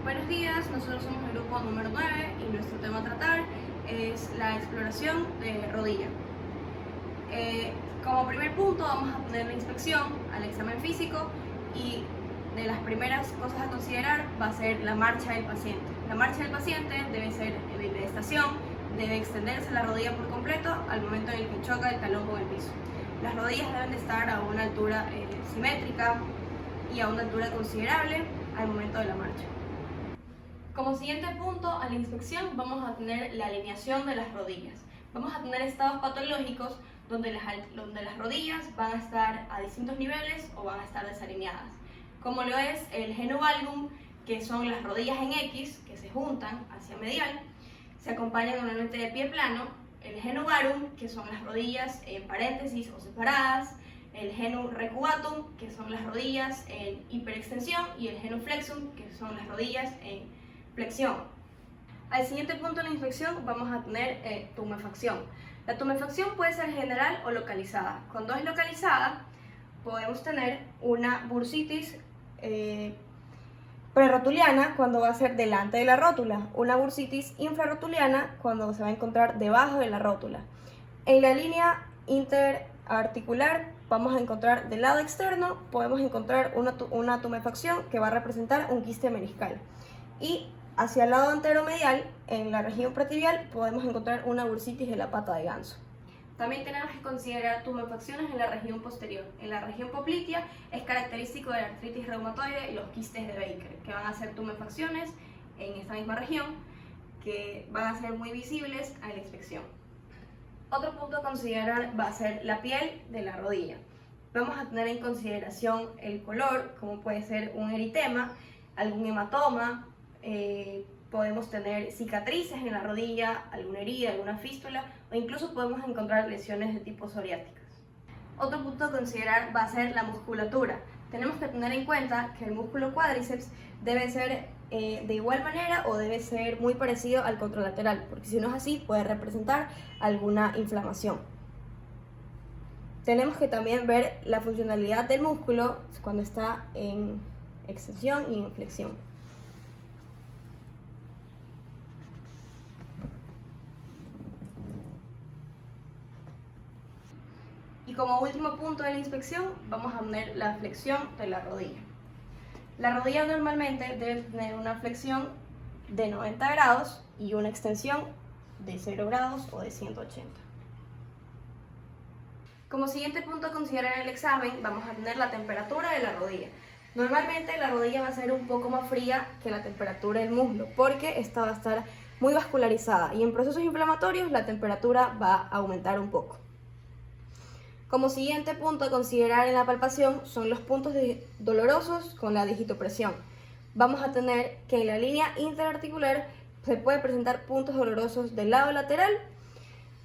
Buenos días, nosotros somos el grupo número 9 y nuestro tema a tratar es la exploración de rodilla. Como primer punto vamos a poner la inspección al examen físico y de las primeras cosas a considerar va a ser la marcha del paciente. La marcha del paciente debe ser de estación, debe extenderse la rodilla por completo al momento en el que choca el talón con el piso. Las rodillas deben de estar a una altura simétrica y a una altura considerable al momento de la marcha. Como siguiente punto a la inspección vamos a tener la alineación de las rodillas. Vamos a tener estados patológicos donde las rodillas van a estar a distintos niveles o van a estar desalineadas, como lo es el genu valgum, que son las rodillas en X que se juntan hacia medial, se acompañan normalmente de pie plano, el genu varum, que son las rodillas en paréntesis o separadas, el genu recuatum, que son las rodillas en hiperextensión, y el genu flexum, que son las rodillas en flexión. Al siguiente punto de la inspección vamos a tener tumefacción. La tumefacción puede ser general o localizada. Cuando es localizada podemos tener una bursitis prerotuliana cuando va a ser delante de la rótula, una bursitis infrarrotuliana cuando se va a encontrar debajo de la rótula. En la línea interarticular vamos a encontrar del lado externo, podemos encontrar una tumefacción que va a representar un quiste meniscal. Y hacia el lado anteromedial, en la región pretibial, podemos encontrar una bursitis de la pata de ganso. También tenemos que considerar tumefacciones en la región posterior. En la región poplitea es característico de la artritis reumatoide y los quistes de Baker, que van a ser tumefacciones en esta misma región, que van a ser muy visibles a la inspección. Otro punto a considerar va a ser la piel de la rodilla. Vamos a tener en consideración el color, como puede ser un eritema, algún hematoma, podemos tener cicatrices en la rodilla, alguna herida, alguna fístula, o incluso podemos encontrar lesiones de tipo psoriáticas. Otro punto a considerar va a ser la musculatura. Tenemos que tener en cuenta que el músculo cuádriceps debe ser de igual manera o debe ser muy parecido al contralateral, porque si no es así puede representar alguna inflamación. Tenemos que también ver la funcionalidad del músculo cuando está en extensión y en flexión. Y como último punto de la inspección vamos a poner la flexión de la rodilla. La rodilla normalmente debe tener una flexión de 90 grados y una extensión de 0 grados o de 180. Como siguiente punto a considerar en el examen vamos a tener la temperatura de la rodilla. Normalmente la rodilla va a ser un poco más fría que la temperatura del muslo porque esta va a estar muy vascularizada y en procesos inflamatorios la temperatura va a aumentar un poco. Como siguiente punto a considerar en la palpación son los puntos dolorosos con la digitopresión. Vamos a tener que en la línea interarticular se pueden presentar puntos dolorosos del lado lateral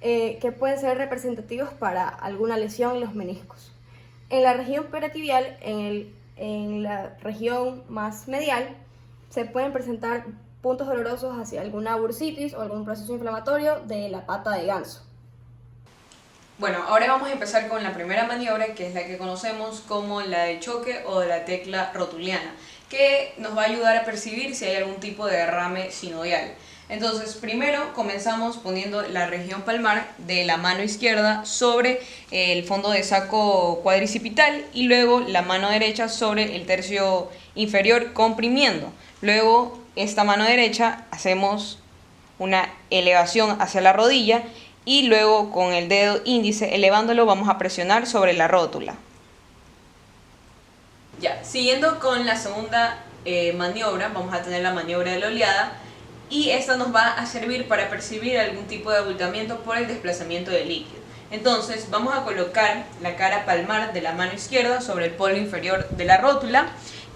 que pueden ser representativos para alguna lesión en los meniscos. En la región peritibial, en la región más medial, se pueden presentar puntos dolorosos hacia alguna bursitis o algún proceso inflamatorio de la pata de ganso. Bueno, ahora vamos a empezar con la primera maniobra, que es la que conocemos como la de choque o de la tecla rotuliana, que nos va a ayudar a percibir si hay algún tipo de derrame sinovial. Entonces, primero comenzamos poniendo la región palmar de la mano izquierda sobre el fondo de saco cuadricipital y luego la mano derecha sobre el tercio inferior comprimiendo. Luego, esta mano derecha hacemos una elevación hacia la rodilla y luego con el dedo índice elevándolo vamos a presionar sobre la rótula. Ya, siguiendo con la segunda maniobra, vamos a tener la maniobra de la oleada y esta nos va a servir para percibir algún tipo de abultamiento por el desplazamiento del líquido. Entonces vamos a colocar la cara palmar de la mano izquierda sobre el polo inferior de la rótula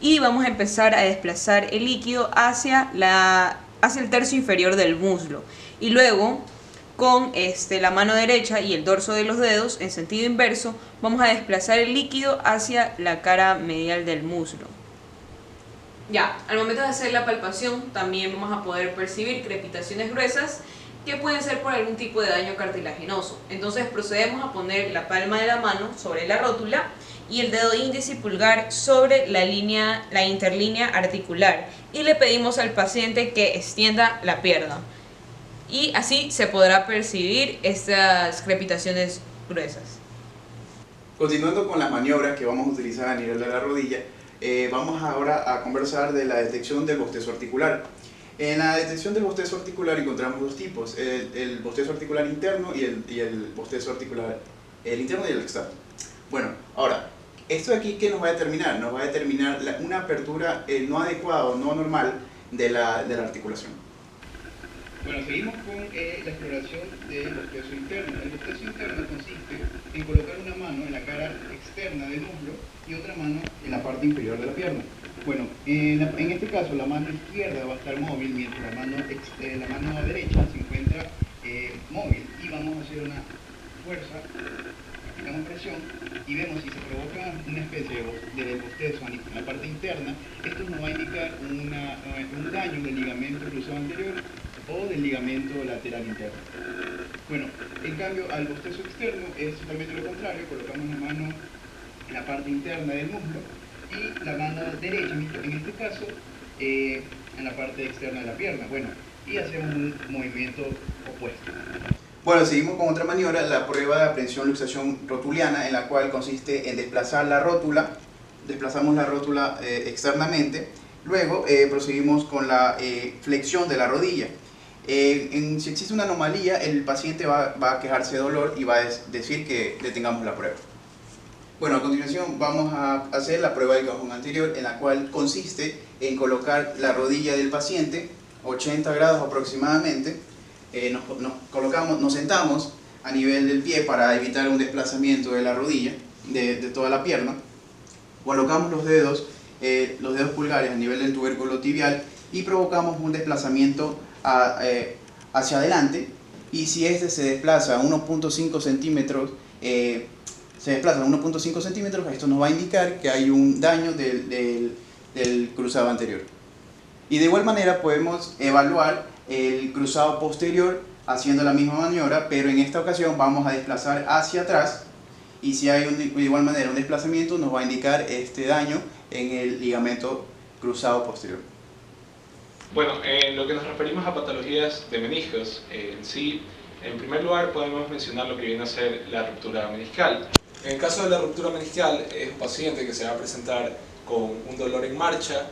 y vamos a empezar a desplazar el líquido hacia el tercio inferior del muslo y luego con la mano derecha y el dorso de los dedos en sentido inverso vamos a desplazar el líquido hacia la cara medial del muslo. Ya, al momento de hacer la palpación también vamos a poder percibir crepitaciones gruesas que pueden ser por algún tipo de daño cartilaginoso. Entonces procedemos a poner la palma de la mano sobre la rótula y el dedo índice y pulgar sobre la interlínea articular, y le pedimos al paciente que extienda la pierna. Y así se podrá percibir estas crepitaciones gruesas. Continuando con las maniobras que vamos a utilizar a nivel de la rodilla, vamos ahora a conversar de la detección del bostezo articular. En la detección del bostezo articular encontramos dos tipos, el bostezo articular interno y el bostezo articular, el interno y el externo. Bueno, ahora, esto de aquí, ¿qué nos va a determinar? Nos va a determinar una apertura no adecuada o no normal de la articulación. Bueno, seguimos con la exploración del bostezo interno. El bostezo interno consiste en colocar una mano en la cara externa del muslo y otra mano en la parte inferior de la pierna. Bueno, en este caso la mano izquierda va a estar móvil mientras la mano derecha se encuentra móvil, y vamos a hacer una fuerza, aplicamos presión y vemos si se provoca una especie de bostezo en la parte interna. Esto nos va a indicar un daño del ligamento cruzado anterior o del ligamento lateral interno. Bueno, en cambio al bostezo externo es totalmente lo contrario. Colocamos la mano en la parte interna del muslo y la mano derecha, en este caso, en la parte externa de la pierna. Bueno, y hacemos un movimiento opuesto. Bueno, seguimos con otra maniobra, la prueba de aprehensión-luxación rotuliana, en la cual consiste en desplazar la rótula, desplazamos la rótula externamente, luego proseguimos con la flexión de la rodilla. Si existe una anomalía, el paciente va a quejarse de dolor y va a decir que detengamos la prueba. Bueno, a continuación vamos a hacer la prueba del cajón anterior, en la cual consiste en colocar la rodilla del paciente 80 grados aproximadamente. Nos sentamos a nivel del pie para evitar un desplazamiento de la rodilla, de toda la pierna. Colocamos los dedos pulgares a nivel del tubérculo tibial y provocamos un desplazamiento hacia adelante, y si este se desplaza a 1.5 centímetros, esto nos va a indicar que hay un daño del cruzado anterior. Y de igual manera podemos evaluar el cruzado posterior haciendo la misma maniobra, pero en esta ocasión vamos a desplazar hacia atrás, y si hay de igual manera un desplazamiento, nos va a indicar este daño en el ligamento cruzado posterior. Bueno, en lo que nos referimos a patologías de meniscos, en sí, en primer lugar podemos mencionar lo que viene a ser la ruptura meniscal. En el caso de la ruptura meniscal, es un paciente que se va a presentar con un dolor en marcha,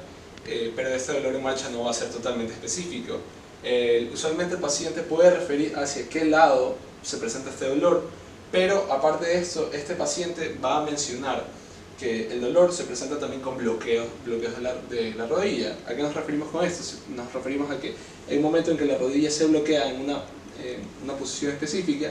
pero este dolor en marcha no va a ser totalmente específico. Usualmente el paciente puede referir hacia qué lado se presenta este dolor, pero aparte de esto, este paciente va a mencionar que el dolor se presenta también con bloqueos de la rodilla. ¿A qué nos referimos con esto? Nos referimos a que hay un momento en que la rodilla se bloquea en una posición específica,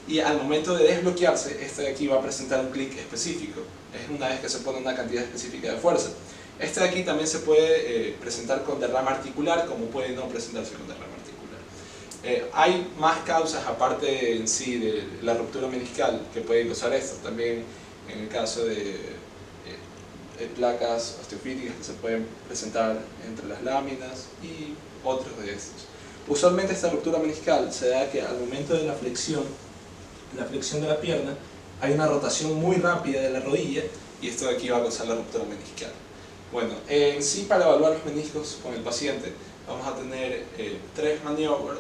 y al momento de desbloquearse, este de aquí va a presentar un clic específico. Es una vez que se pone una cantidad específica de fuerza. Este de aquí también se puede presentar con derrame articular, como puede no presentarse con derrame articular. Hay más causas aparte en sí de la ruptura meniscal que pueden causar esto. También en el caso de placas osteofíticas que se pueden presentar entre las láminas y otros de estos. Usualmente esta ruptura meniscal se da que al momento de la flexión de la pierna, hay una rotación muy rápida de la rodilla, y esto de aquí va a causar la ruptura meniscal. Bueno, en sí, para evaluar los meniscos con el paciente vamos a tener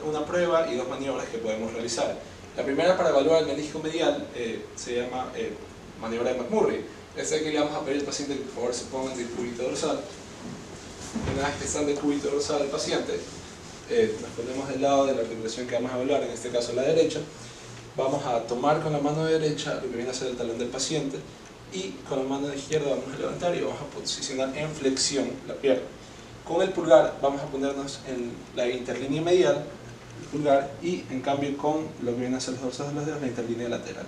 una prueba y dos maniobras que podemos realizar. La primera, para evaluar el menisco medial, se llama maniobra de McMurray. Este aquí le vamos a pedir al paciente que por favor se ponga en decúbito dorsal. Una vez que está en decúbito dorsal el paciente, nos ponemos del lado de la articulación que vamos a evaluar, en este caso la derecha. Vamos a tomar con la mano derecha lo que viene a ser el talón del paciente, y con la mano izquierda vamos a levantar y vamos a posicionar en flexión la pierna. Con el pulgar vamos a ponernos en la interlínea medial, el pulgar, y en cambio con lo que viene a ser los dorsos de los dedos, la interlínea lateral.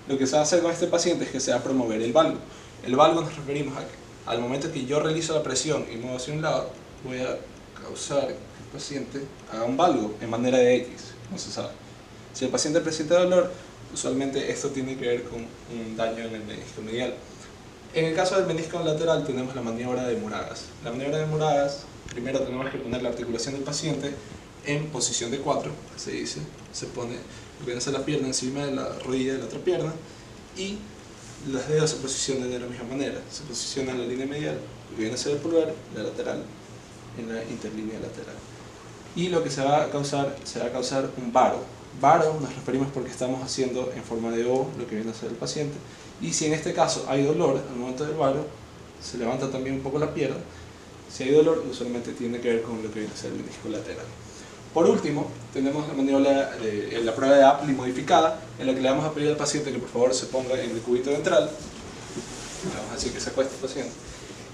Lo que se va a hacer con este paciente es que se va a promover el valgo. El valgo nos referimos a que al momento que yo realizo la presión y muevo hacia un lado, voy a causar que el paciente haga un valgo en manera de X, no se sabe. Si el paciente presenta dolor, usualmente esto tiene que ver con un daño en el menisco medial. En el caso del menisco lateral tenemos la maniobra de Moragas. La maniobra de Moragas, primero tenemos que poner la articulación del paciente en posición de 4, se dice. Se pone lo que viene a ser la pierna encima de la rodilla de la otra pierna, y los dedos se posicionan de la misma manera. Se posiciona en la línea medial, lo que viene a ser el pulgar, la lateral, en la interlínea lateral. Y lo que se va a causar un varo. Varo nos referimos porque estamos haciendo en forma de O lo que viene a ser el paciente. Y si en este caso hay dolor al momento del varo, se levanta también un poco la pierna. Si hay dolor, usualmente tiene que ver con lo que viene a ser el menisco lateral. Por último, tenemos la maniobra, la prueba de Apley modificada, en la que le vamos a pedir al paciente que por favor se ponga en el cubito ventral. Le vamos a decir que se acueste el paciente.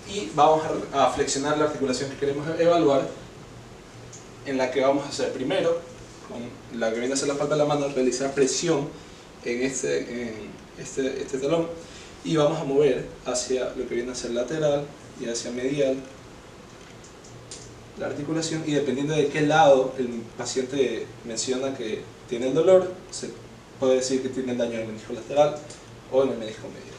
Y vamos a flexionar la articulación que queremos evaluar, en la que vamos a hacer primero, con la que viene a ser la palma de la mano, realizar presión en este talón, y vamos a mover hacia lo que viene a ser lateral y hacia medial la articulación, y dependiendo de qué lado el paciente menciona que tiene el dolor, se puede decir que tiene el daño en el menisco lateral o en el menisco medial.